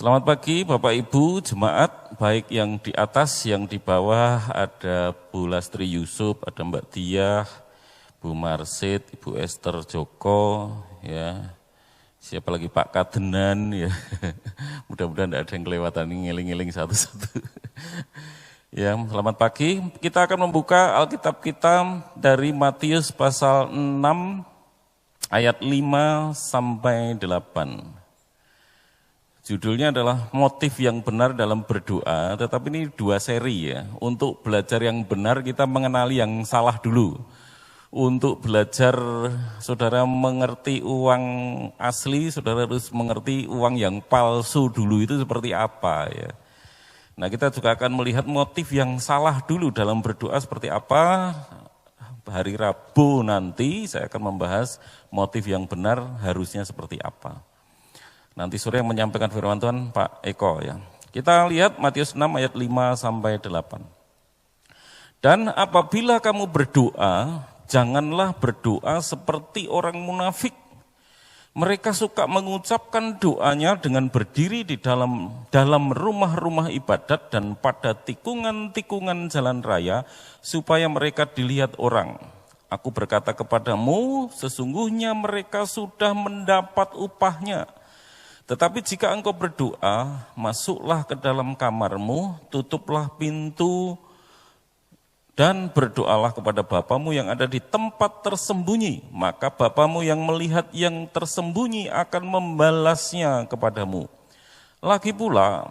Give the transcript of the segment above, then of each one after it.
Selamat pagi Bapak Ibu jemaat, baik yang di atas, yang di bawah, ada Bu Lastri Yusuf, ada Mbak Diah, Bu Marsit, Ibu Esther Joko, ya, siapa lagi Pak Kadenan, ya, mudah-mudahan tidak ada yang kelewatan, ngiling-ngiling satu-satu. Ya, selamat pagi, kita akan membuka Alkitab kita dari Matius pasal 6, ayat 5 sampai 8. Judulnya adalah motif yang benar dalam berdoa, tetapi ini 2 seri ya. Untuk belajar yang benar kita mengenali yang salah dulu. Untuk belajar saudara mengerti uang asli, saudara harus mengerti uang yang palsu dulu itu seperti apa ya. Nah kita juga akan melihat motif yang salah dulu dalam berdoa seperti apa. Hari Rabu nanti saya akan membahas motif yang benar harusnya seperti apa. Nanti sore yang menyampaikan firman Tuhan Pak Eko ya. Kita lihat Matius 6 ayat 5 sampai 8. Dan apabila kamu berdoa, janganlah berdoa seperti orang munafik. Mereka suka mengucapkan doanya dengan berdiri di dalam rumah-rumah ibadat dan pada tikungan-tikungan jalan raya supaya mereka dilihat orang. Aku berkata kepadamu, sesungguhnya mereka sudah mendapat upahnya. Tetapi jika engkau berdoa, masuklah ke dalam kamarmu, tutuplah pintu, dan berdoalah kepada Bapamu yang ada di tempat tersembunyi. Maka Bapamu yang melihat yang tersembunyi akan membalasnya kepadamu. Lagi pula,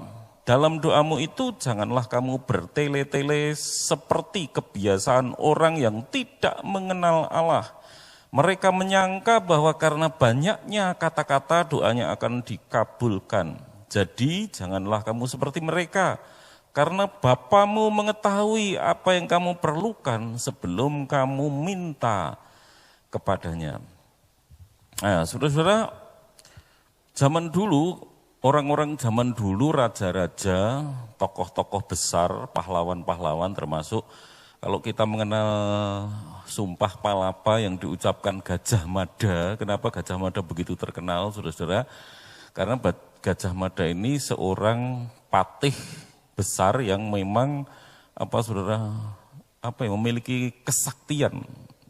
dalam doamu itu janganlah kamu bertele-tele seperti kebiasaan orang yang tidak mengenal Allah. Mereka menyangka bahwa karena banyaknya kata-kata doanya akan dikabulkan. Jadi janganlah kamu seperti mereka, karena Bapamu mengetahui apa yang kamu perlukan sebelum kamu minta kepadanya. Nah, saudara-saudara, zaman dulu, orang-orang zaman dulu, raja-raja, tokoh-tokoh besar, pahlawan-pahlawan termasuk kalau kita mengenal sumpah palapa yang diucapkan Gajah Mada, kenapa Gajah Mada begitu terkenal, saudara-saudara? Karena Gajah Mada ini seorang patih besar yang memang memiliki kesaktian,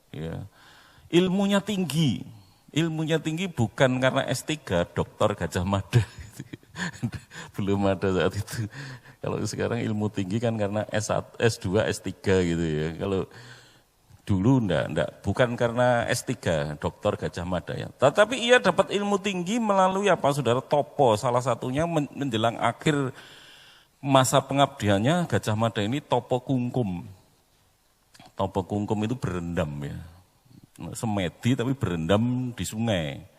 ya. Ilmunya tinggi bukan karena S3, Doktor Gajah Mada, belum ada saat itu. Kalau sekarang ilmu tinggi kan karena S1, S2, S3 gitu ya. Kalau dulu enggak, bukan karena S3, Doktor Gajah Mada ya. Tetapi ia dapat ilmu tinggi melalui apa saudara? Topo, salah satunya menjelang akhir masa pengabdiannya Gajah Mada ini topo kungkum. Topo kungkum itu berendam ya. Semedi tapi berendam di sungai.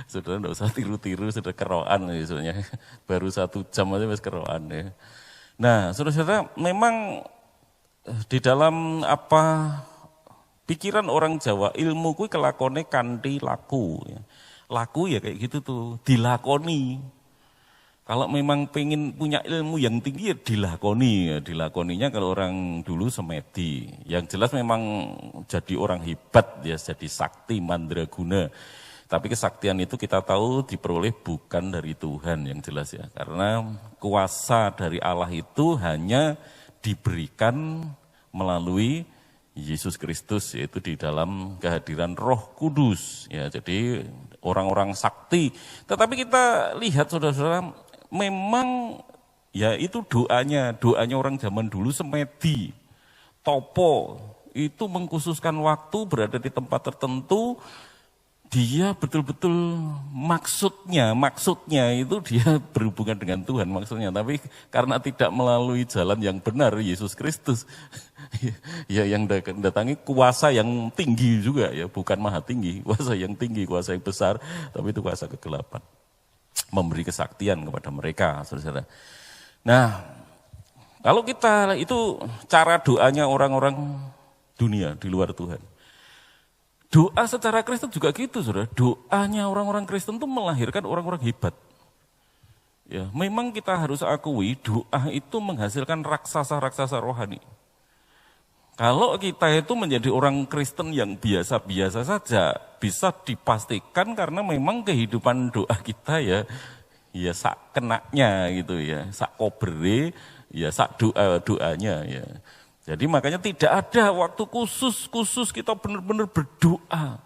Saudara enggak usah tiru-tiru, sudah keroan misalnya. Baru 1 jam aja wis keroan ya. Nah, saudara-saudara, memang di dalam pikiran orang Jawa, ilmu kuwi kelakone kanthi laku ya. Laku ya kayak gitu tuh, dilakoni. Kalau memang pengen punya ilmu yang tinggi ya dilakoni ya. Dilakoninya kalau orang dulu semedi. Yang jelas memang jadi orang hebat ya, jadi sakti mandraguna. Tapi kesaktian itu kita tahu diperoleh bukan dari Tuhan yang jelas ya. Karena kuasa dari Allah itu hanya diberikan melalui Yesus Kristus, yaitu di dalam kehadiran Roh Kudus. Ya, jadi orang-orang sakti. Tetapi kita lihat saudara-saudara, memang ya itu doanya orang zaman dulu semedi, topo, itu mengkhususkan waktu berada di tempat tertentu, dia betul-betul maksudnya itu dia berhubungan dengan Tuhan maksudnya, tapi karena tidak melalui jalan yang benar Yesus Kristus, ya yang datangi kuasa yang tinggi juga ya, bukan maha tinggi, kuasa yang tinggi, kuasa yang besar, tapi itu kuasa kegelapan. Memberi kesaktian kepada mereka, saudara. Nah, kalau kita itu cara doanya orang-orang dunia di luar Tuhan. Doa secara Kristen juga gitu, saudara. Doanya orang-orang Kristen itu melahirkan orang-orang hebat. Ya, memang kita harus akui doa itu menghasilkan raksasa-raksasa rohani. Kalau kita itu menjadi orang Kristen yang biasa-biasa saja, bisa dipastikan karena memang kehidupan doa kita ya ya sak kenaknya gitu ya, sak kobere, ya sak doanya ya. Jadi makanya tidak ada waktu khusus kita benar-benar berdoa.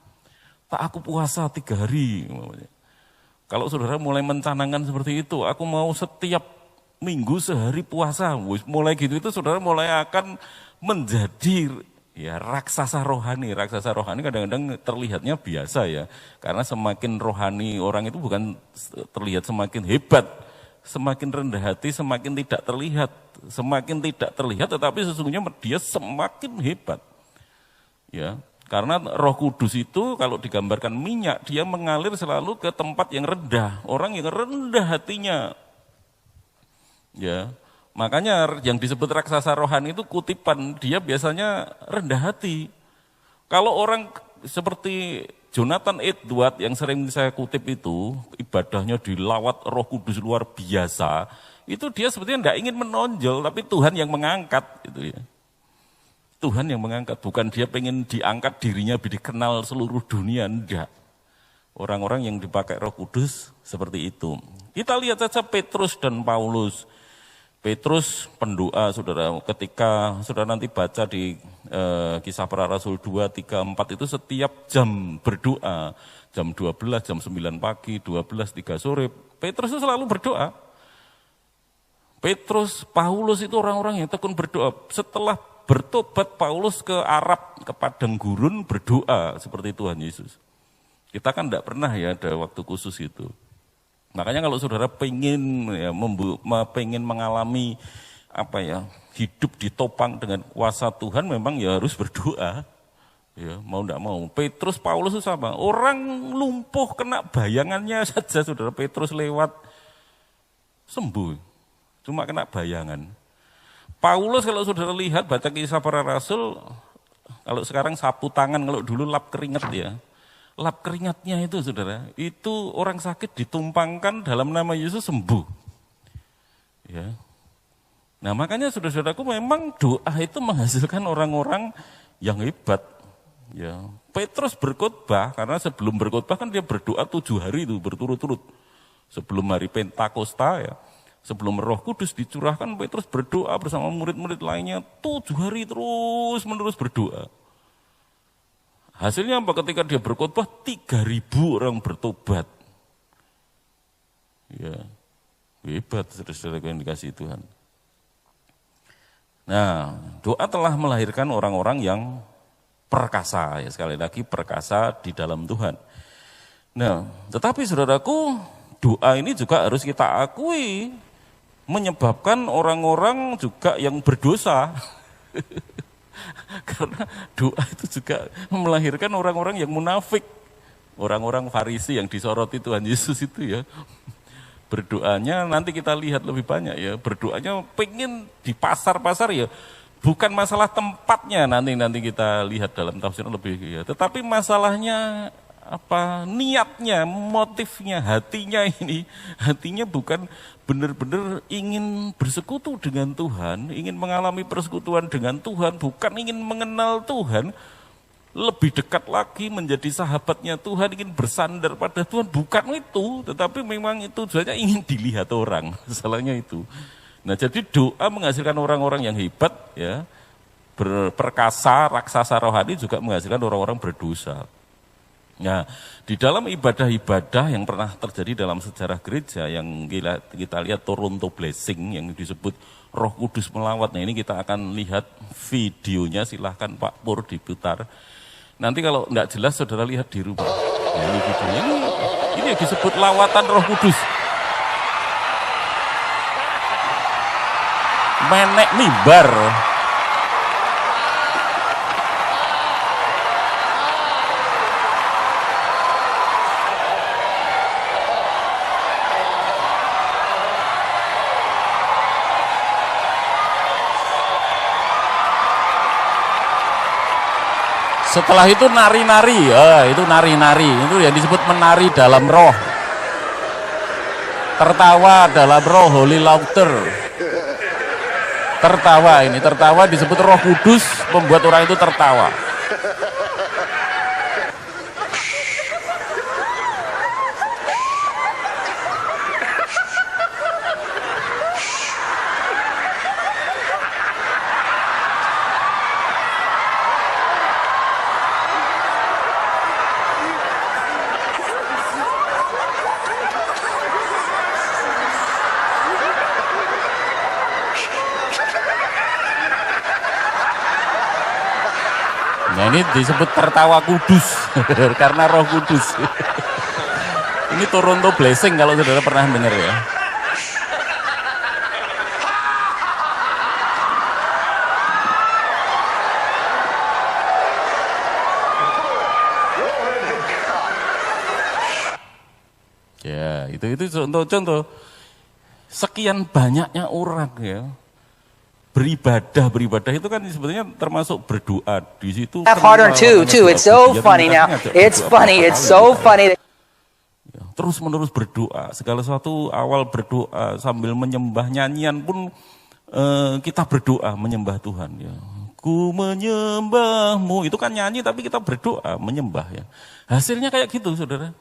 Pak aku puasa 3 hari. Kalau saudara mulai mencanangkan seperti itu, aku mau setiap minggu sehari puasa, mulai gitu itu saudara mulai akan menjadi ya raksasa rohani. Raksasa rohani kadang-kadang terlihatnya biasa ya, karena semakin rohani orang itu bukan terlihat semakin hebat, semakin rendah hati semakin tidak terlihat, semakin tidak terlihat tetapi sesungguhnya dia semakin hebat. Ya, karena Roh Kudus itu kalau digambarkan minyak, dia mengalir selalu ke tempat yang rendah, orang yang rendah hatinya. Ya, makanya yang disebut raksasa rohani itu kutipan, dia biasanya rendah hati. Kalau orang seperti Jonathan Edward yang sering saya kutip itu, ibadahnya dilawat Roh Kudus luar biasa, itu dia sebetulnya tidak ingin menonjol, tapi Tuhan yang mengangkat itu ya. Tuhan yang mengangkat, bukan dia pengen diangkat dirinya dikenal seluruh dunia, enggak. Orang-orang yang dipakai Roh Kudus seperti itu. Kita lihat saja Petrus dan Paulus. Petrus pendoa, saudara, ketika saudara nanti baca di Kisah Para Rasul 2, 3, 4 itu setiap jam berdoa, jam 12, jam 9 pagi, 12, 3 sore, Petrus itu selalu berdoa. Petrus, Paulus itu orang-orang yang tekun berdoa. Setelah bertobat Paulus ke Arab, ke padang gurun berdoa seperti Tuhan Yesus. Kita kan tidak pernah ya ada waktu khusus itu. Makanya kalau saudara pengen mengalami hidup ditopang dengan kuasa Tuhan, memang ya harus berdoa. Ya, mau tidak mau. Petrus, Paulus itu sama. Orang lumpuh kena bayangannya saja, saudara. Petrus lewat sembuh. Cuma kena bayangan. Paulus kalau saudara lihat baca Kisah Para Rasul, kalau sekarang sapu tangan, kalau dulu lap keringat ya. Lap keringatnya itu saudara, itu orang sakit ditumpangkan dalam nama Yesus sembuh. Ya. Nah makanya saudara-saudaraku memang doa itu menghasilkan orang-orang yang hebat. Ya. Petrus berkhotbah, karena sebelum berkhotbah kan dia berdoa 7 hari itu berturut-turut. Sebelum hari Pentakosta ya, sebelum Roh Kudus dicurahkan, Petrus berdoa bersama murid-murid lainnya 7 hari terus menerus berdoa. Hasilnya apa? Ketika dia berkhotbah 3.000 orang bertobat. Ya, hebat saudara-saudara yang dikasihi Tuhan. Nah, doa telah melahirkan orang-orang yang perkasa, ya sekali lagi perkasa di dalam Tuhan. Nah, tetapi saudaraku, doa ini juga harus kita akui menyebabkan orang-orang juga yang berdosa. Karena doa itu juga melahirkan orang-orang yang munafik. Orang-orang Farisi yang disoroti Tuhan Yesus itu ya. Berdoanya nanti kita lihat lebih banyak ya. Berdoanya pengen di pasar-pasar ya. Bukan masalah tempatnya nanti kita lihat dalam tafsir lebih ya. Tetapi masalahnya niatnya, motifnya, hatinya ini. Hatinya bukan benar-benar ingin bersekutu dengan Tuhan, ingin mengalami persekutuan dengan Tuhan, bukan ingin mengenal Tuhan, lebih dekat lagi menjadi sahabatnya Tuhan, ingin bersandar pada Tuhan, bukan itu, tetapi memang itu tujuannya ingin dilihat orang, salahnya itu. Nah jadi doa menghasilkan orang-orang yang hebat, ya, berperkasa, raksasa rohani juga menghasilkan orang-orang berdosa. Nah, di dalam ibadah-ibadah yang pernah terjadi dalam sejarah gereja yang kita lihat Toronto Blessing yang disebut Roh Kudus melawat. Nah, ini kita akan lihat videonya, silahkan Pak Pur diputar. Nanti kalau enggak jelas saudara lihat di rumah. Nah, ini videonya ini yang disebut lawatan Roh Kudus. Menek mimbar. Setelah itu nari-nari, itu nari-nari, itu yang disebut menari dalam roh. Tertawa dalam roh, holy laughter. Tertawa disebut Roh Kudus membuat orang itu tertawa. Nah ini disebut tertawa kudus karena Roh Kudus. Ini Toronto Blessing kalau saudara pernah dengar ya. Ya, itu contoh. Sekian banyaknya orang ya. Beribadah itu kan sebetulnya termasuk berdoa. Di situ Laugh harder too. It's so funny now. It's so funny. Ya, terus menerus berdoa. Segala sesuatu awal berdoa sambil menyembah, nyanyian pun kita berdoa menyembah Tuhan ya. Ku menyembahmu, itu kan nyanyi tapi kita berdoa menyembah ya. Hasilnya kayak gitu saudara.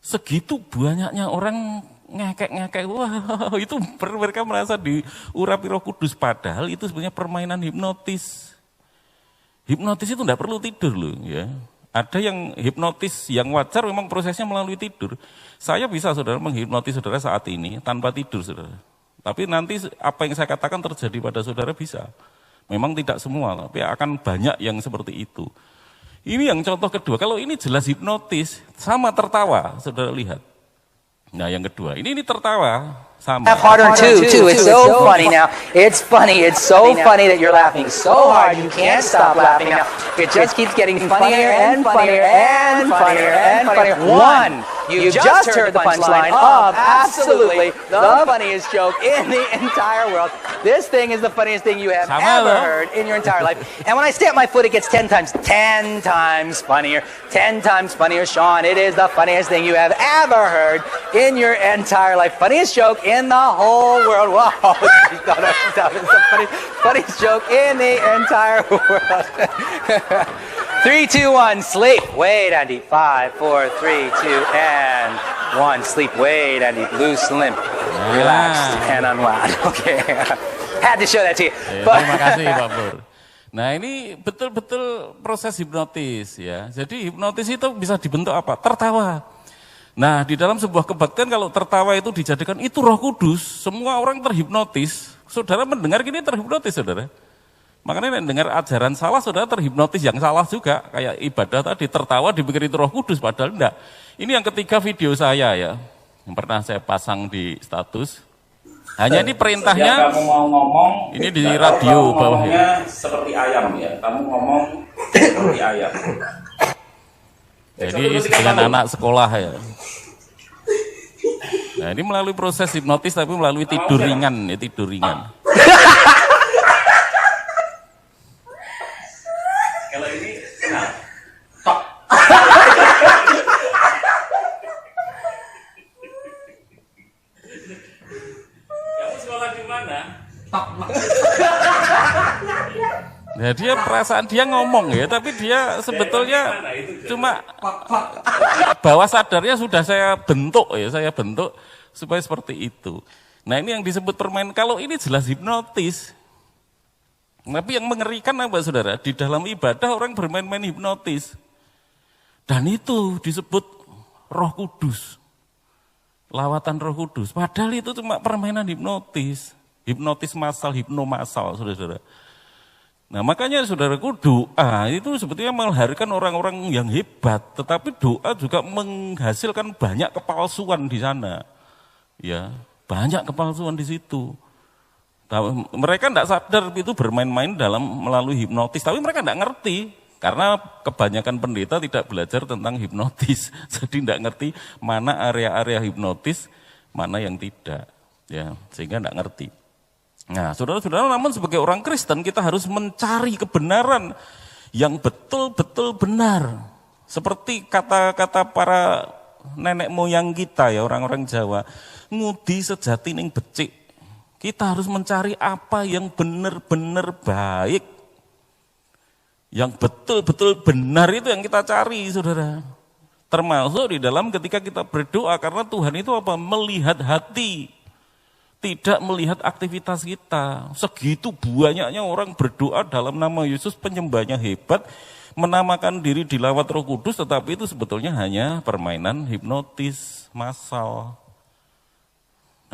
Segitu banyaknya orang ngekek, wah itu mereka merasa diurapi Roh Kudus, padahal itu sebenarnya permainan hipnotis. Hipnotis itu enggak perlu tidur loh ya. Ada yang hipnotis yang wajar memang prosesnya melalui tidur. Saya bisa saudara menghipnotis saudara saat ini tanpa tidur saudara. Tapi nanti apa yang saya katakan terjadi pada saudara bisa. Memang tidak semua, tapi akan banyak yang seperti itu. Ini yang contoh kedua, kalau ini jelas hipnotis, sama tertawa, saudara lihat. Nah yang kedua, ini tertawa, sama. Laugh harder too. It's so funny now. It's so funny that you're laughing so hard you can't stop laughing now. It just keeps getting funnier and funnier and funnier and funnier. One, you just heard the punchline of absolutely the funniest joke in the entire world. This thing is the funniest thing you have ever heard in your entire life. And when I stamp my foot, it gets 10 times funnier. 10 times funnier, Sean. It is the funniest thing you have ever heard in your entire life. Funniest joke in the whole world. Wow, it's the funniest joke in the entire world. 3, 2, 1, sleep. Wait, Andy. 5, 4, 3, 2, and 1. Sleep. Wait, Andy. Loose, limp, relaxed, and unwound. Okay. Had to show that to you. Terima kasih Pak Pur. Nah ini betul-betul proses hipnotis ya. Jadi hipnotis itu bisa dibentuk apa? Tertawa. Nah di dalam sebuah kebaktian kalau tertawa itu dijadikan itu Roh Kudus, semua orang terhipnotis. Saudara mendengar gini terhipnotis saudara. Makanya dengar ajaran salah saudara terhipnotis yang salah juga. Kayak ibadah tadi tertawa dipikir itu Roh Kudus padahal enggak. Ini yang ketiga video saya ya. Yang pernah saya pasang di status. Hanya ini perintahnya, kamu mau ngomong, ini di radio bawahnya. Seperti ayam ya, kamu ngomong seperti ayam. Jadi dengan anak sekolah ya. Nah ini melalui proses hipnotis tapi melalui tidur ringan ya, tidur ringan. Kalau ini, nah, tok. Nah dia perasaan dia ngomong ya, tapi dia sebetulnya cuma bawah sadarnya sudah saya bentuk supaya seperti itu. Nah ini yang disebut permainan, kalau ini jelas hipnotis. Tapi yang mengerikan apa saudara, di dalam ibadah orang bermain-main hipnotis. Dan itu disebut Roh Kudus. Lawatan Roh Kudus, padahal itu cuma permainan hipnotis. Hipnotis massal, hipnomassal, saudara-saudara. Nah makanya saudaraku doa itu sebetulnya melahirkan orang-orang yang hebat, tetapi doa juga menghasilkan banyak kepalsuan di sana. Ya, banyak kepalsuan di situ. Mereka tidak sadar itu bermain-main melalui hipnotis, tapi mereka tidak ngerti. Karena kebanyakan pendeta tidak belajar tentang hipnotis, jadi tidak ngerti mana area-area hipnotis, mana yang tidak. Ya, sehingga tidak ngerti. Nah, saudara-saudara, namun sebagai orang Kristen kita harus mencari kebenaran yang betul-betul benar. Seperti kata-kata para nenek moyang kita ya, orang-orang Jawa, ngudi sejati ning becik. Kita harus mencari apa yang benar-benar baik. Yang betul-betul benar itu yang kita cari, saudara. Termasuk di dalam ketika kita berdoa, karena Tuhan itu apa? Melihat hati. Tidak melihat aktivitas kita. Segitu banyaknya orang berdoa dalam nama Yesus, penyembahnya hebat, menamakan diri dilawat Roh Kudus, tetapi itu sebetulnya hanya permainan hipnotis massal.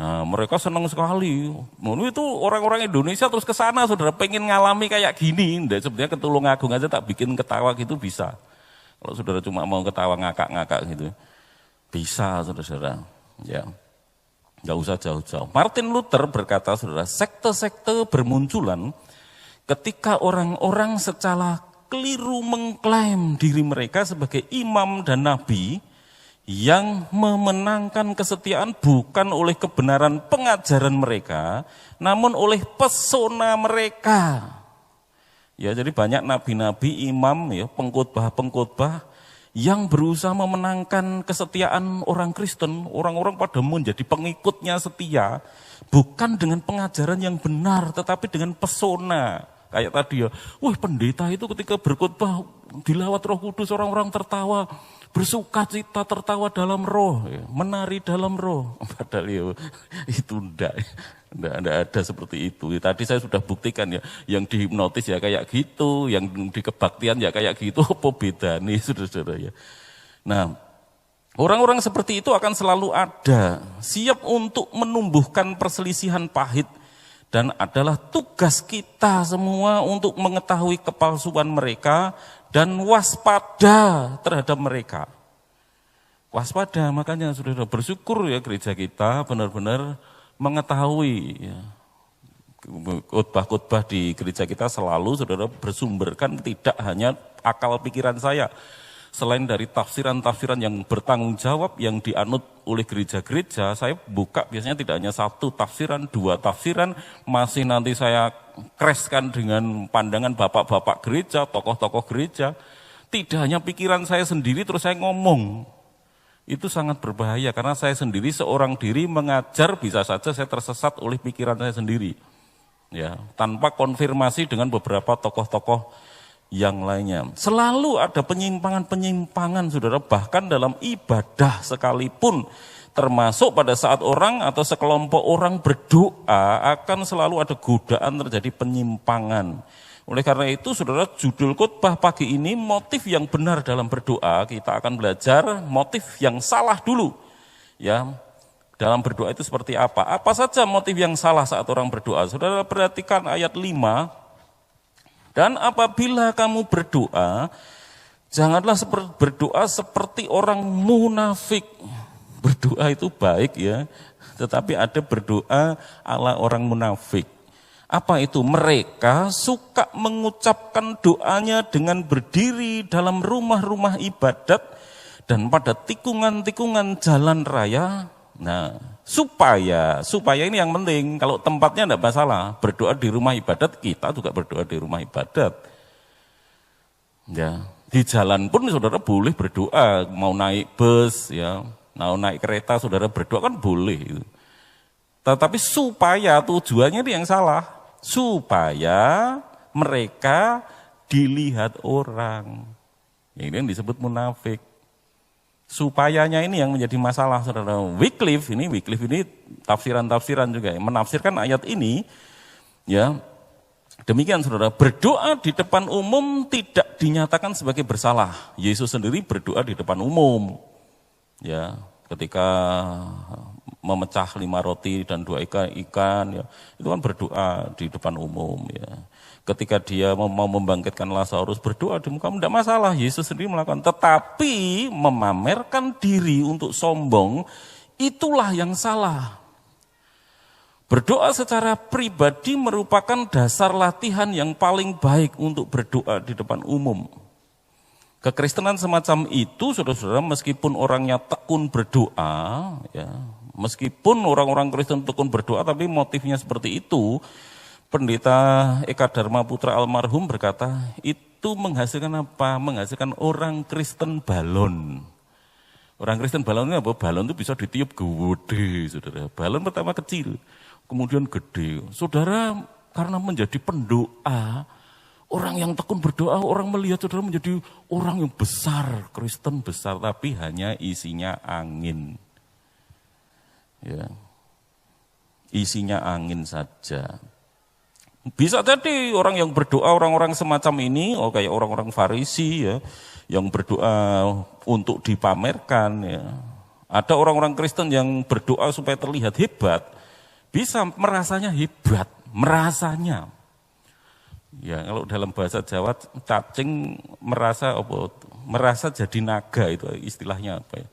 Nah, mereka senang sekali. Itu orang-orang Indonesia terus ke sana, saudara pengen ngalami kayak gini. Nggak, sebenarnya ke Tulungagung aja tak bikin ketawa gitu bisa. Kalau saudara cuma mau ketawa ngakak-ngakak gitu, bisa saudara. Ya, nggak usah jauh-jauh. Martin Luther berkata, saudara, sekte-sekte bermunculan ketika orang-orang secara keliru mengklaim diri mereka sebagai imam dan nabi, yang memenangkan kesetiaan bukan oleh kebenaran pengajaran mereka, namun oleh pesona mereka. Ya, jadi banyak nabi-nabi, imam, ya, pengkhotbah-pengkhotbah yang berusaha memenangkan kesetiaan orang Kristen, orang-orang pada menjadi pengikutnya setia, bukan dengan pengajaran yang benar, tetapi dengan pesona. Kayak tadi ya, wah pendeta itu ketika berkhotbah dilawat Roh Kudus, orang-orang tertawa, bersuka cita, tertawa dalam roh, menari dalam roh. Padahal ya, itu enggak ada seperti itu. Tadi saya sudah buktikan ya, yang dihipnotis ya kayak gitu, yang di kebaktian ya kayak gitu, apa beda nih saudara-saudara ya. Nah, orang-orang seperti itu akan selalu ada, siap untuk menumbuhkan perselisihan pahit, dan adalah tugas kita semua untuk mengetahui kepalsuan mereka dan waspada terhadap mereka. Waspada, makanya saudara bersyukur ya gereja kita benar-benar mengetahui ya. Khotbah-khotbah di gereja kita selalu saudara bersumberkan tidak hanya akal pikiran saya. Selain dari tafsiran-tafsiran yang bertanggung jawab yang dianut oleh gereja-gereja, saya buka biasanya tidak hanya satu tafsiran, dua tafsiran, masih nanti saya crashkan dengan pandangan bapak-bapak gereja, tokoh-tokoh gereja. Tidak hanya pikiran saya sendiri terus saya ngomong. Itu sangat berbahaya karena saya sendiri seorang diri mengajar, bisa saja saya tersesat oleh pikiran saya sendiri. Ya, tanpa konfirmasi dengan beberapa tokoh-tokoh yang lainnya. Selalu ada penyimpangan-penyimpangan saudara, bahkan dalam ibadah sekalipun, termasuk pada saat orang atau sekelompok orang berdoa akan selalu ada godaan terjadi penyimpangan. Oleh karena itu saudara, judul khotbah pagi ini motif yang benar dalam berdoa. Kita akan belajar motif yang salah dulu. Ya, dalam berdoa itu seperti apa? Apa saja motif yang salah saat orang berdoa? Saudara perhatikan ayat 5. Dan apabila kamu berdoa, janganlah berdoa seperti orang munafik. Berdoa itu baik ya, tetapi ada berdoa ala orang munafik. Apa itu? Mereka suka mengucapkan doanya dengan berdiri dalam rumah-rumah ibadat dan pada tikungan-tikungan jalan raya. Nah, supaya ini yang penting, kalau tempatnya tidak masalah, berdoa di rumah ibadat, kita juga berdoa di rumah ibadat. Ya, di jalan pun saudara boleh berdoa, mau naik bus, ya, mau naik kereta saudara berdoa kan boleh. Tetapi supaya tujuannya itu yang salah, supaya mereka dilihat orang. Ini yang disebut munafik. Supayanya ini yang menjadi masalah saudara. Wycliffe ini tafsiran-tafsiran juga menafsirkan ayat ini ya. Demikian saudara, berdoa di depan umum tidak dinyatakan sebagai bersalah. Yesus sendiri berdoa di depan umum. Ya, ketika memecah 5 roti dan 2 ikan ya, itu kan berdoa di depan umum ya. Ketika dia mau membangkitkan Lazarus, berdoa di muka, tidak masalah, Yesus sendiri melakukan. Tetapi memamerkan diri untuk sombong, itulah yang salah. Berdoa secara pribadi merupakan dasar latihan yang paling baik untuk berdoa di depan umum. Kekristenan semacam itu, saudara-saudara, meskipun orangnya tekun berdoa, ya, meskipun orang-orang Kristen tekun berdoa, tapi motifnya seperti itu, Pendeta Eka Dharma Putra almarhum berkata, itu menghasilkan apa? Menghasilkan orang Kristen balon. Orang Kristen balon ini apa? Balon itu bisa ditiup gede, saudara. Balon pertama kecil, kemudian gede. Saudara, karena menjadi pendoa, orang yang tekun berdoa, orang melihat saudara menjadi orang yang besar, Kristen besar, tapi hanya isinya angin. Ya, isinya angin saja. Bisa jadi orang yang berdoa, orang-orang semacam ini, kayak orang-orang Farisi ya, yang berdoa untuk dipamerkan ya, Ada orang-orang Kristen yang berdoa supaya terlihat hebat, bisa merasanya hebat, merasanya. Ya, kalau dalam bahasa Jawa cacing merasa apa? Merasa jadi naga, itu istilahnya apa ya?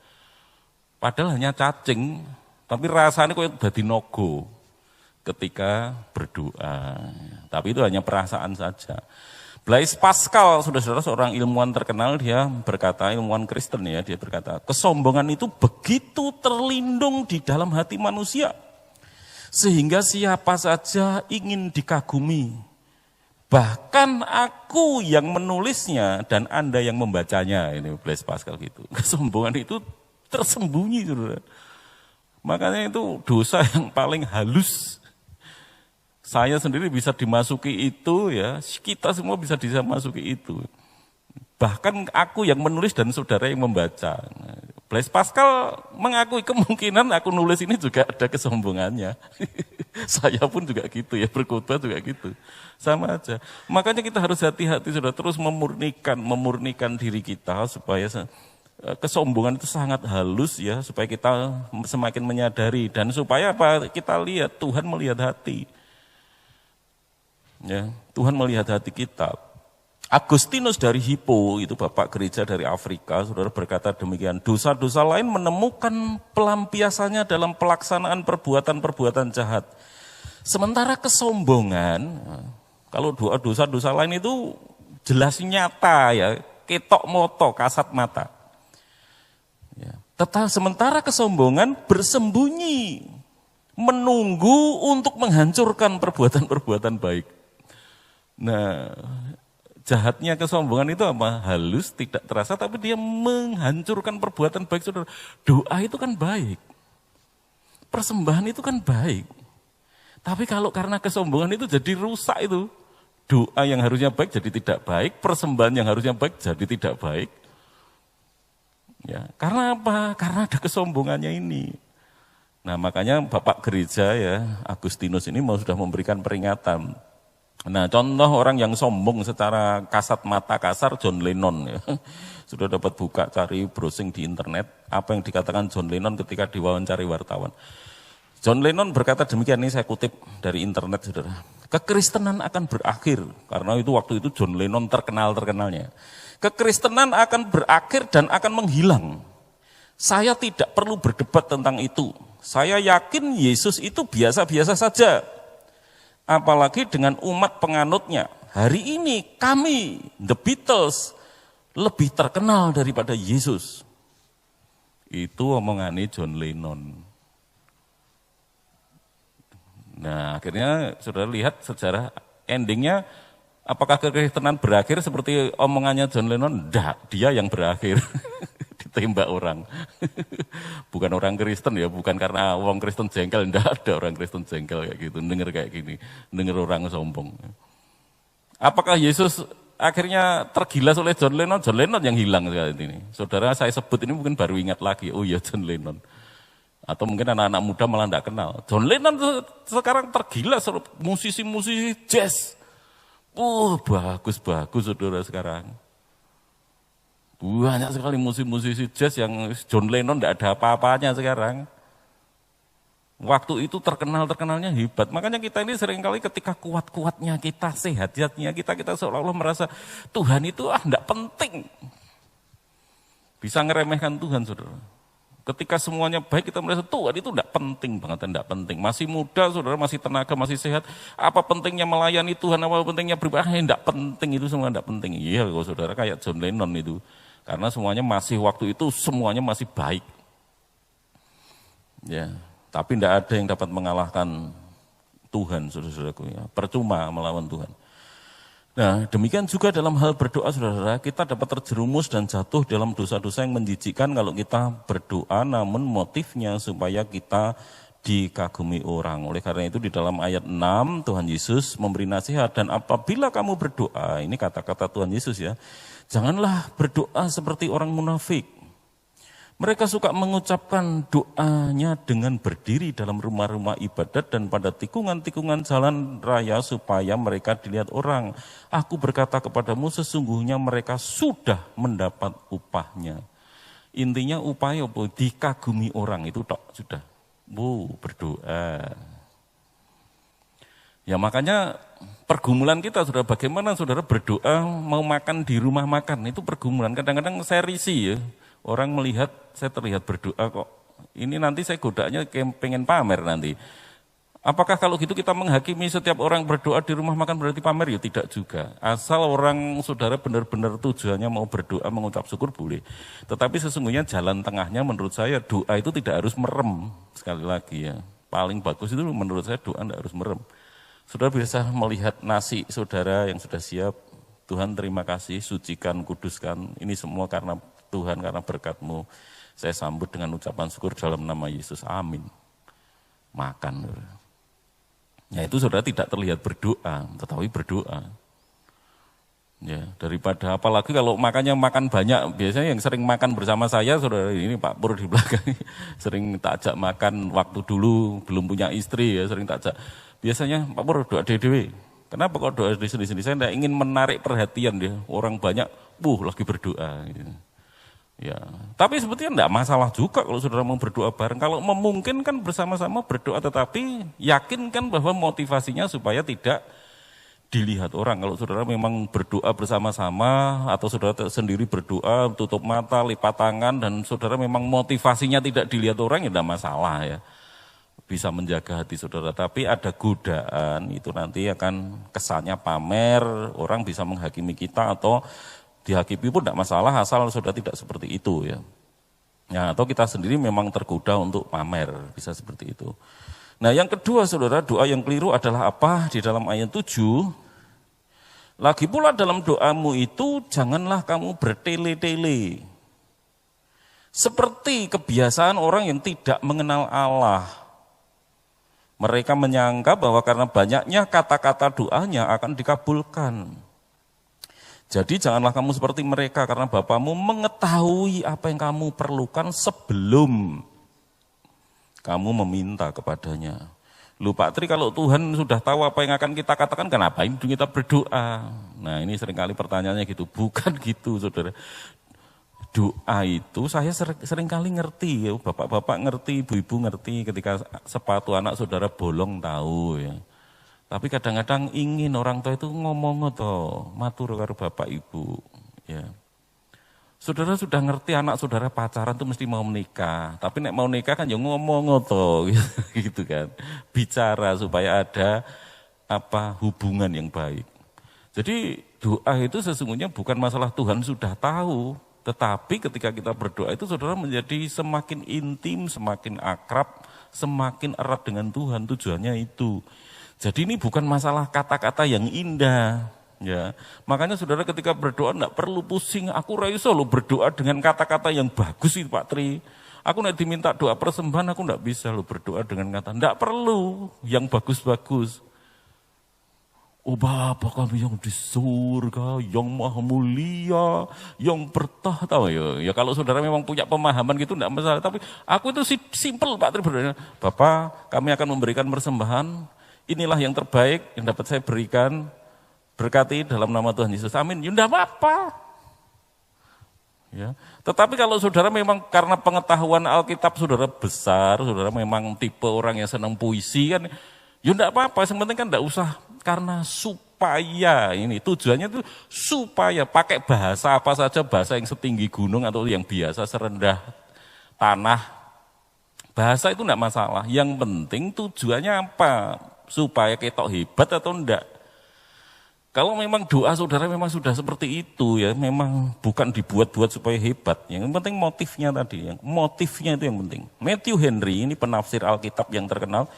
Padahal hanya cacing, tapi rasanya kok jadi nogo ketika berdoa. Tapi itu hanya perasaan saja. Blaise Pascal, saudara-saudara, seorang ilmuwan terkenal, dia berkata, ilmuwan Kristen ya, dia berkata, kesombongan itu begitu terlindung di dalam hati manusia, sehingga siapa saja ingin dikagumi. Bahkan aku yang menulisnya dan Anda yang membacanya, ini Blaise Pascal gitu. Kesombongan itu tersembunyi, saudara. Makanya itu dosa yang paling halus. Saya sendiri bisa dimasuki itu ya, kita semua bisa masuki itu. Bahkan aku yang menulis dan saudara yang membaca. Blaise Pascal mengakui kemungkinan aku nulis ini juga ada kesombongannya. Saya pun juga gitu ya, berkhotbah juga gitu. Sama aja. Makanya kita harus hati-hati, saudara, terus memurnikan diri kita supaya kesombongan itu sangat halus ya, supaya kita semakin menyadari dan supaya apa? Kita lihat Tuhan melihat hati. Ya, Tuhan melihat hati kita. Agustinus dari Hippo, itu bapak gereja dari Afrika, saudara, berkata demikian, dosa-dosa lain menemukan pelampiasannya dalam pelaksanaan perbuatan-perbuatan jahat. Sementara kesombongan, kalau dosa-dosa lain itu jelas nyata ya, ketok moto, kasat mata. Ya. Tetapi sementara kesombongan bersembunyi, menunggu untuk menghancurkan perbuatan-perbuatan baik. Nah, jahatnya kesombongan itu apa? Halus, tidak terasa, tapi dia menghancurkan perbuatan baik, saudara. Doa itu kan baik. Persembahan itu kan baik. Tapi kalau karena kesombongan itu jadi rusak itu. Doa yang harusnya baik jadi tidak baik, persembahan yang harusnya baik jadi tidak baik. Ya, karena apa? Karena ada kesombongannya ini. Nah, makanya Bapak Gereja ya, Agustinus ini sudah memberikan peringatan. Nah, contoh orang yang sombong secara kasat mata kasar, John Lennon ya. Sudah dapat buka, cari browsing di internet, apa yang dikatakan John Lennon ketika diwawancari wartawan. John Lennon berkata demikian, ini saya kutip dari internet, saudara. Kekristenan akan berakhir, karena itu waktu itu John Lennon terkenalnya. Kekristenan akan berakhir dan akan menghilang. Saya tidak perlu berdebat tentang itu. Saya yakin Yesus itu biasa-biasa saja. Apalagi dengan umat penganutnya. Hari ini kami, The Beatles, lebih terkenal daripada Yesus. Itu omongannya John Lennon. Nah, akhirnya saudara lihat sejarah endingnya, apakah kekristenan berakhir seperti omongannya John Lennon? Tidak, dia yang berakhir. Ditembak orang. Bukan orang Kristen ya, bukan karena orang Kristen jengkel, tidak ada orang Kristen jengkel kayak gitu, dengar kayak gini, dengar orang sombong. Apakah Yesus akhirnya tergilas oleh John Lennon? John Lennon yang hilang saat ini. Saudara, saya sebut ini mungkin baru ingat lagi, oh iya John Lennon. Atau mungkin anak-anak muda malah tidak kenal. John Lennon sekarang tergilas musisi-musisi jazz. Bagus-bagus saudara sekarang. Banyak sekali musisi-musisi jazz yang John Lennon tidak ada apa-apanya sekarang. Waktu itu terkenalnya hebat. Makanya kita ini seringkali ketika kuat-kuatnya kita, sehat-sehatnya kita seolah-olah merasa Tuhan itu tidak penting. Bisa ngeremehkan Tuhan, saudara. Ketika semuanya baik kita merasa Tuhan itu tidak penting banget, tidak penting. Masih muda, saudara, masih tenaga, masih sehat. Apa pentingnya melayani Tuhan, apa pentingnya beribadah? Tidak penting, itu semua tidak penting. Iya, kalau saudara kayak John Lennon itu. Karena semuanya masih waktu itu semuanya masih baik. Ya, tapi tidak ada yang dapat mengalahkan Tuhan, saudara-saudaraku. Ya. Percuma melawan Tuhan. Nah, demikian juga dalam hal berdoa, saudara, kita dapat terjerumus dan jatuh dalam dosa-dosa yang menjijikkan kalau kita berdoa, namun motifnya supaya kita dikagumi orang. Oleh karena itu di dalam ayat 6, Tuhan Yesus memberi nasihat, dan apabila kamu berdoa, ini kata-kata Tuhan Yesus ya, janganlah berdoa seperti orang munafik. Mereka suka mengucapkan doanya dengan berdiri dalam rumah-rumah ibadat dan pada tikungan-tikungan jalan raya supaya mereka dilihat orang. Aku berkata kepadamu, sesungguhnya mereka sudah mendapat upahnya. Intinya upaya dikagumi orang itu tok sudah. Berdoa. Ya makanya pergumulan kita saudara, bagaimana saudara berdoa mau makan di rumah makan, itu pergumulan. Kadang-kadang saya risih ya, orang melihat saya terlihat berdoa kok, ini nanti saya godaannya pengen pamer nanti. Apakah kalau gitu kita menghakimi setiap orang berdoa di rumah makan berarti pamer? Ya tidak juga. Asal orang saudara benar-benar tujuannya mau berdoa mengucap syukur boleh. Tetapi sesungguhnya jalan tengahnya menurut saya doa itu tidak harus merem. Sekali lagi ya, paling bagus itu menurut saya doa tidak harus merem. Saudara bisa melihat nasi saudara yang sudah siap, Tuhan terima kasih, sucikan, kuduskan, ini semua karena Tuhan, karena berkat-Mu. Saya sambut dengan ucapan syukur dalam nama Yesus, amin. Makan. Ya itu saudara tidak terlihat berdoa, tetapi berdoa. Ya, daripada apalagi kalau makannya makan banyak, biasanya yang sering makan bersama saya, saudara ini Pak Pur di belakang, sering tak ajak makan waktu dulu, belum punya istri ya, sering tak ajak. Biasanya Pak Pur doa dewe. Kenapa kok doa di sini-sini? Saya tidak ingin menarik perhatian dia. Orang banyak, lagi berdoa. Gitu. Ya, tapi sebetulnya tidak masalah juga kalau saudara mau berdoa bareng. Kalau memungkinkan bersama-sama berdoa, tetapi yakinkan bahwa motivasinya supaya tidak dilihat orang. Kalau saudara memang berdoa bersama-sama atau saudara sendiri berdoa, tutup mata, lipat tangan, dan saudara memang motivasinya tidak dilihat orang, ya tidak masalah ya. Bisa menjaga hati saudara, tapi ada godaan itu nanti akan kesannya pamer, orang bisa menghakimi kita atau dihakimi pun tidak masalah asal saudara tidak seperti itu ya. Ya atau kita sendiri memang tergoda untuk pamer, bisa seperti itu. Nah yang kedua saudara, doa yang keliru adalah apa? Di dalam ayat 7, lagi pula dalam doamu itu janganlah kamu bertele-tele. Seperti kebiasaan orang yang tidak mengenal Allah. Mereka menyangka bahwa karena banyaknya kata-kata doanya akan dikabulkan. Jadi janganlah kamu seperti mereka karena Bapamu mengetahui apa yang kamu perlukan sebelum kamu meminta kepadanya. Lu Pak Tri, kalau Tuhan sudah tahu apa yang akan kita katakan, kenapa kita berdoa? Nah ini seringkali pertanyaannya gitu, bukan gitu saudara. Doa itu saya seringkali ngerti ya, bapak-bapak ngerti, ibu-ibu ngerti ketika sepatu anak saudara bolong tahu ya. Tapi kadang-kadang ingin orang tua itu ngomong toh, matur karo bapak ibu ya. Saudara sudah ngerti anak saudara pacaran tuh mesti mau menikah, tapi nek mau nikah kan ya ngomong toh gitu kan. Bicara supaya ada hubungan yang baik. Jadi doa itu sesungguhnya bukan masalah Tuhan sudah tahu. Tetapi ketika kita berdoa itu saudara menjadi semakin intim, semakin akrab, semakin erat dengan Tuhan, tujuannya itu. Jadi ini bukan masalah kata-kata yang indah. Ya, makanya saudara ketika berdoa tidak perlu pusing, aku raiso lo berdoa dengan kata-kata yang bagus itu Pak Tri. Aku nak diminta doa persembahan, aku tidak bisa lo berdoa dengan kata, tidak perlu yang bagus-bagus. Oh Bapa kami yang di surga, yang maha mulia, yang bertahta. Ya kalau saudara memang punya pemahaman gitu tidak masalah. Tapi aku itu simple Pak Tri berdoa. Bapak kami akan memberikan persembahan, inilah yang terbaik yang dapat saya berikan. Berkati dalam nama Tuhan Yesus, amin. Ya tidak apa-apa. Ya. Tetapi kalau saudara memang karena pengetahuan Alkitab saudara besar, saudara memang tipe orang yang senang puisi kan, ya tidak apa-apa, yang penting kan tidak usah, karena supaya ini tujuannya itu supaya pakai bahasa apa saja, bahasa yang setinggi gunung atau yang biasa serendah tanah, bahasa itu tidak masalah. Yang penting tujuannya apa, supaya ketok hebat atau enggak. Kalau memang doa saudara memang sudah seperti itu ya, memang bukan dibuat-buat supaya hebat. Yang penting motifnya tadi, yang motifnya itu yang penting. Matthew Henry ini penafsir Alkitab yang terkenal.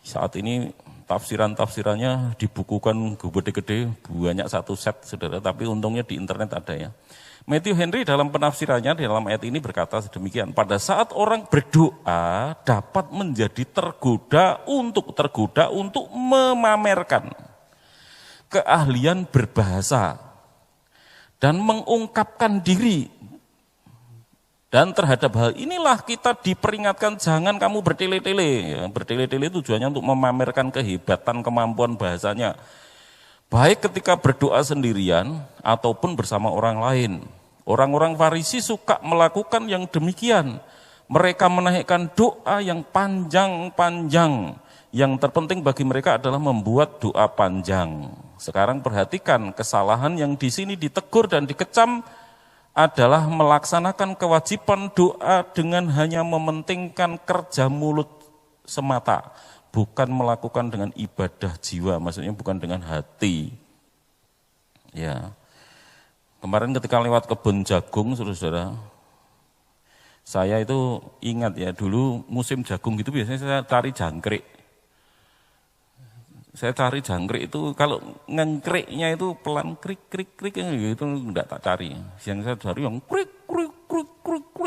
Saat ini tafsiran-tafsirannya dibukukan gede-gede, banyak satu set saudara, tapi untungnya di internet ada ya. Matthew Henry dalam penafsirannya dalam ayat ini berkata sedemikian, pada saat orang berdoa dapat menjadi tergoda untuk memamerkan keahlian berbahasa dan mengungkapkan diri. Dan terhadap hal inilah kita diperingatkan jangan kamu bertele-tele. Ya, bertele-tele tujuannya untuk memamerkan kehebatan kemampuan bahasanya. Baik ketika berdoa sendirian ataupun bersama orang lain. Orang-orang Farisi suka melakukan yang demikian. Mereka menaikkan doa yang panjang-panjang. Yang terpenting bagi mereka adalah membuat doa panjang. Sekarang perhatikan, kesalahan yang di sini ditegur dan dikecam adalah melaksanakan kewajiban doa dengan hanya mementingkan kerja mulut semata, bukan melakukan dengan ibadah jiwa, maksudnya bukan dengan hati. Ya. Kemarin ketika lewat kebun jagung, saudara, saya itu ingat ya, dulu musim jagung gitu biasanya saya cari jangkrik. Saya cari jangkrik itu kalau ngengkriknya itu pelan krik itu enggak tak cari. Yang saya cari yang krik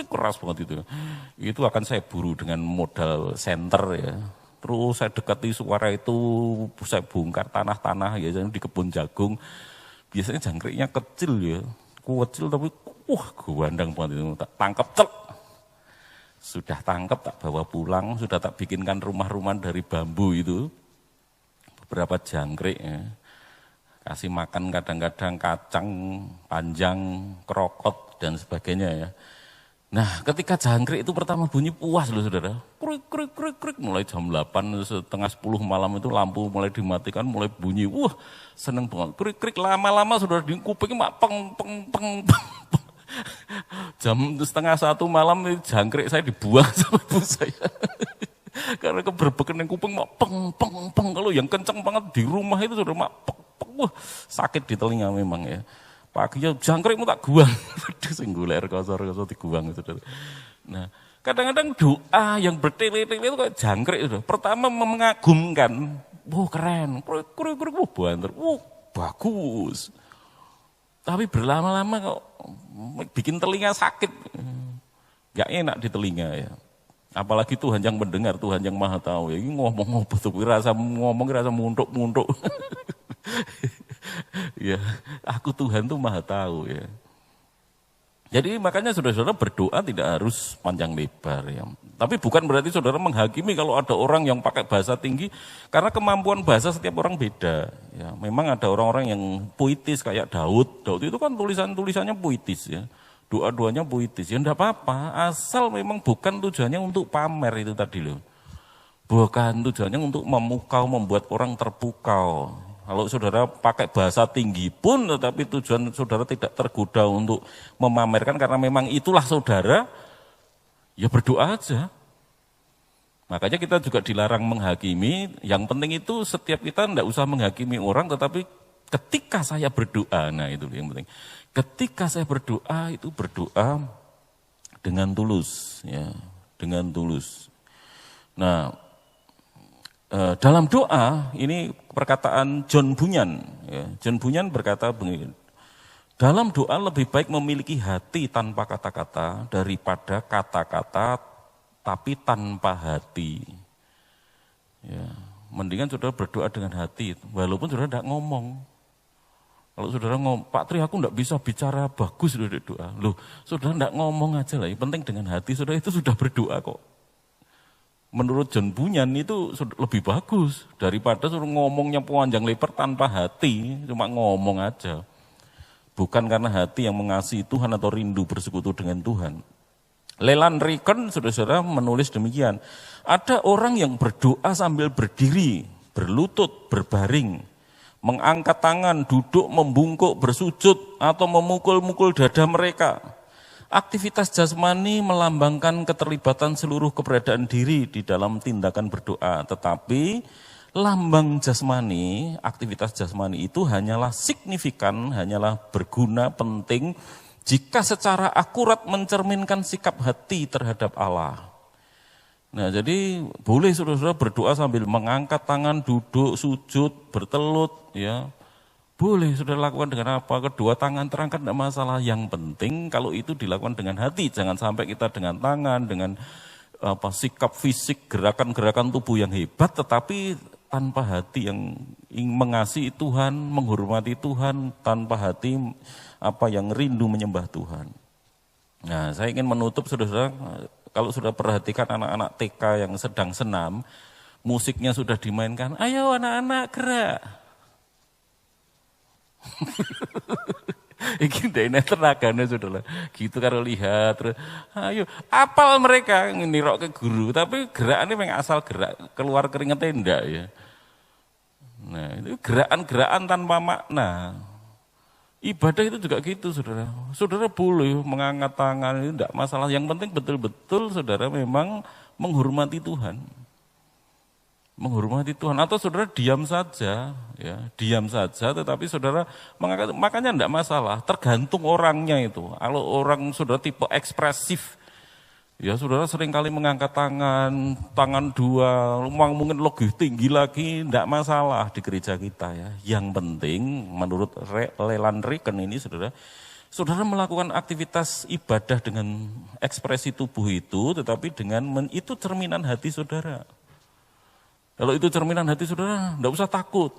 keras banget itu. Itu akan saya buru dengan modal senter ya. Terus saya dekati suara itu, saya bongkar tanah-tanah ya di kebun jagung. Biasanya jangkriknya kecil ya, kecil tapi gandang banget itu. Tak tangkap cel. Sudah tangkap tak bawa pulang, sudah tak bikinkan rumah-rumah dari bambu itu. Beberapa jangkrik ya. Kasih makan kadang-kadang kacang panjang, krokot dan sebagainya ya. Nah, ketika jangkrik itu pertama bunyi puas loh saudara. Krik, mulai jam 8, setengah 10 malam itu lampu mulai dimatikan, mulai bunyi. Wah, seneng banget. Krik, lama-lama saudara di kuping mak peng. Jam setengah 1 malam jangkrik saya dibuang sama ibu saya. Karena keberbekan yang kuping mak peng. Kalau yang kencang banget di rumah itu saudara mak peng. Wah, sakit di telinga memang ya. Pagi ya jangkrikmu tak guang. Singguler kosor diguang itu. Nah, kadang-kadang doa yang bertele-tele itu kayak jangkrik itu. Pertama mengagumkan. Wah, keren. Krik, banter. Wah, bagus. Tapi berlama-lama kok bikin telinga sakit. Gak enak di telinga ya. Apalagi Tuhan yang mendengar, Tuhan yang maha tahu. Ya, ini ngomong apa tuh, rasa muntuk. Ya, aku Tuhan tuh maha tahu ya. Jadi makanya saudara-saudara berdoa tidak harus panjang lebar ya. Tapi bukan berarti saudara menghakimi kalau ada orang yang pakai bahasa tinggi, karena kemampuan bahasa setiap orang beda. Ya, memang ada orang-orang yang puitis kayak Daud. Daud itu kan tulisannya puitis ya. Doa-doanya puitis. Ya enggak apa-apa, asal memang bukan tujuannya untuk pamer itu tadi loh. Bukan tujuannya untuk memukau, membuat orang terpukau. Kalau saudara pakai bahasa tinggi pun, tetapi tujuan saudara tidak tergoda untuk memamerkan karena memang itulah saudara, ya berdoa aja. Makanya kita juga dilarang menghakimi, yang penting itu setiap kita tidak usah menghakimi orang, tetapi ketika saya berdoa, nah itu yang penting. Ketika saya berdoa, itu berdoa dengan tulus, ya, dengan tulus. Nah, dalam doa, ini perkataan John Bunyan. Ya. John Bunyan berkata begini, dalam doa lebih baik memiliki hati tanpa kata-kata daripada kata-kata tapi tanpa hati. Ya. Mendingan saudara berdoa dengan hati, walaupun saudara tidak ngomong. Kalau saudara ngomong, Pak Tri aku tidak bisa bicara bagus dari doa. Loh, saudara tidak ngomong aja lah, yang penting dengan hati saudara itu sudah berdoa kok. Menurut John Bunyan itu lebih bagus daripada suruh ngomongnya panjang lebar tanpa hati, cuma ngomong aja. Bukan karena hati yang mengasihi Tuhan atau rindu bersekutu dengan Tuhan. Leland Riken, saudara-saudara, menulis demikian. Ada orang yang berdoa sambil berdiri, berlutut, berbaring, mengangkat tangan, duduk, membungkuk, bersujud, atau memukul-mukul dada mereka. Aktivitas jasmani melambangkan keterlibatan seluruh keberadaan diri di dalam tindakan berdoa. Tetapi lambang jasmani, aktivitas jasmani itu hanyalah signifikan, hanyalah berguna, penting, jika secara akurat mencerminkan sikap hati terhadap Allah. Nah jadi boleh saudara-saudara berdoa sambil mengangkat tangan, duduk, sujud, bertelut, ya. Boleh sudah lakukan dengan apa? Kedua tangan terangkat tidak masalah. Yang penting kalau itu dilakukan dengan hati. Jangan sampai kita dengan tangan, dengan sikap fisik, gerakan-gerakan tubuh yang hebat, tetapi tanpa hati yang mengasihi Tuhan, menghormati Tuhan, tanpa hati yang rindu menyembah Tuhan. Nah, saya ingin menutup saudara-saudara, kalau sudah perhatikan anak-anak TK yang sedang senam, musiknya sudah dimainkan, ayo anak-anak gerak. Iki ndekne tenagane saudara. Gitu karo lihat terus ayo apal mereka nirok ke guru tapi gerakannya memang asal gerak keluar keringetnya ndak ya. Nah, itu gerakan-gerakan tanpa makna. Ibadah itu juga gitu saudara. Saudara boleh mengangkat tangan itu enggak masalah. Yang penting betul-betul saudara memang menghormati Tuhan. Menghormati Tuhan atau saudara diam saja ya, diam saja tetapi saudara mengangkat, makanya enggak masalah, tergantung orangnya itu. Kalau orang saudara tipe ekspresif ya saudara seringkali mengangkat tangan dua, mungkin lebih tinggi lagi, enggak masalah di gereja kita ya. Yang penting menurut Leland Riken ini saudara melakukan aktivitas ibadah dengan ekspresi tubuh itu, tetapi dengan itu cerminan hati saudara. Kalau itu cerminan hati saudara, enggak usah takut.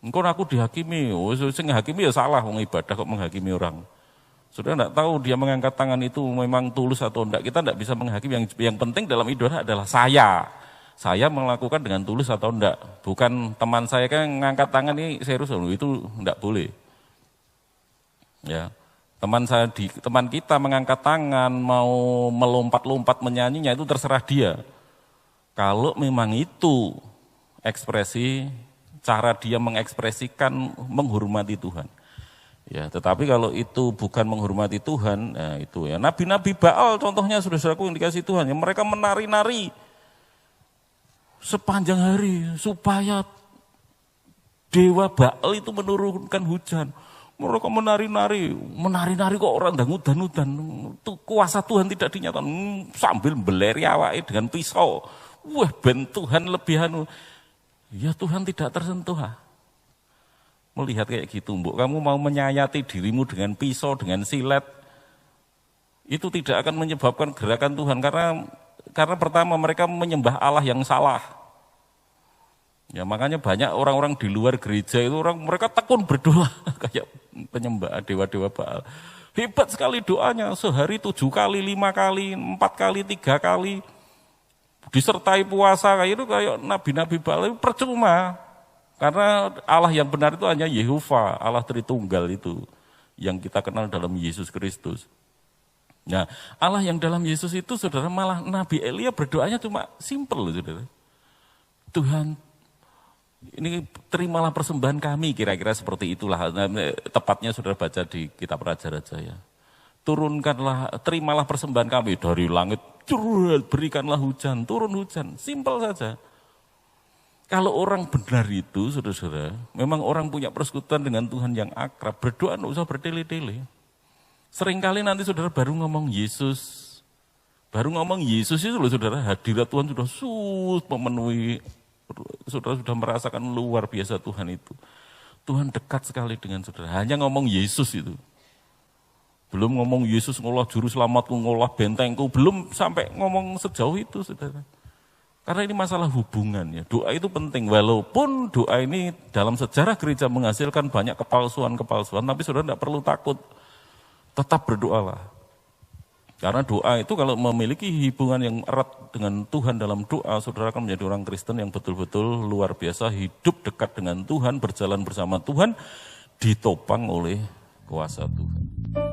Engkau aku dihakimi, sing hakimi ya salah, wong ibadah kok menghakimi orang. Saudara enggak tahu dia mengangkat tangan itu memang tulus atau enggak, kita enggak bisa menghakimi. Yang penting dalam ibadah adalah saya melakukan dengan tulus atau enggak. Bukan teman saya kan mengangkat tangan ini serius, itu enggak boleh. Ya. Teman kita mengangkat tangan mau melompat-lompat menyanyinya itu terserah dia. Kalau memang itu ekspresi cara dia mengekspresikan menghormati Tuhan. Ya, tetapi kalau itu bukan menghormati Tuhan, nah itu ya. Nabi-nabi Baal contohnya saudara-saudaraku yang dikasih Tuhan, yang mereka menari-nari sepanjang hari supaya dewa Baal itu menurunkan hujan. Mereka menari-nari kok orang dangudan-udan. Itu kuasa Tuhan tidak dinyatakan sambil beleri awake dengan pisau. Wah, ben Tuhan lebih ya Tuhan tidak tersentuh. Melihat kayak gitu, Mbok, kamu mau menyayati dirimu dengan pisau, dengan silet, itu tidak akan menyebabkan gerakan Tuhan karena pertama mereka menyembah Allah yang salah. Ya makanya banyak orang-orang di luar gereja itu mereka tekun berdoa kayak penyembah dewa-dewa Baal. Hebat sekali doanya, sehari 7 kali, 5 kali, 4 kali, 3 kali. Disertai puasa kayak itu kayak nabi-nabi Baal itu percuma. Karena Allah yang benar itu hanya Yehova, Allah Tritunggal itu yang kita kenal dalam Yesus Kristus. Nah, Allah yang dalam Yesus itu saudara malah Nabi Elia berdoanya cuma simple saudara. Tuhan, ini terimalah persembahan kami, kira-kira seperti itulah. Nah, tepatnya saudara baca di kitab Raja-Raja ya. Terimalah persembahan kami dari langit, berikanlah hujan, turun hujan, simpel saja. Kalau orang benar itu, saudara-saudara, memang orang punya persekutuan dengan Tuhan yang akrab, berdoa tidak usah bertele-tele. Seringkali nanti saudara baru ngomong Yesus itu loh saudara, hadirat Tuhan sudah memenuhi, saudara sudah merasakan luar biasa Tuhan itu. Tuhan dekat sekali dengan saudara, hanya ngomong Yesus itu. Belum ngomong Yesus ngolah juru selamatku, ngolah bentengku, belum sampai ngomong sejauh itu saudara. Karena ini masalah hubungan ya, doa itu penting. Walaupun doa ini dalam sejarah gereja menghasilkan banyak kepalsuan, tapi saudara tidak perlu takut, tetap berdoalah. Karena doa itu kalau memiliki hubungan yang erat dengan Tuhan dalam doa, saudara akan menjadi orang Kristen yang betul-betul luar biasa, hidup dekat dengan Tuhan, berjalan bersama Tuhan, ditopang oleh kuasa Tuhan.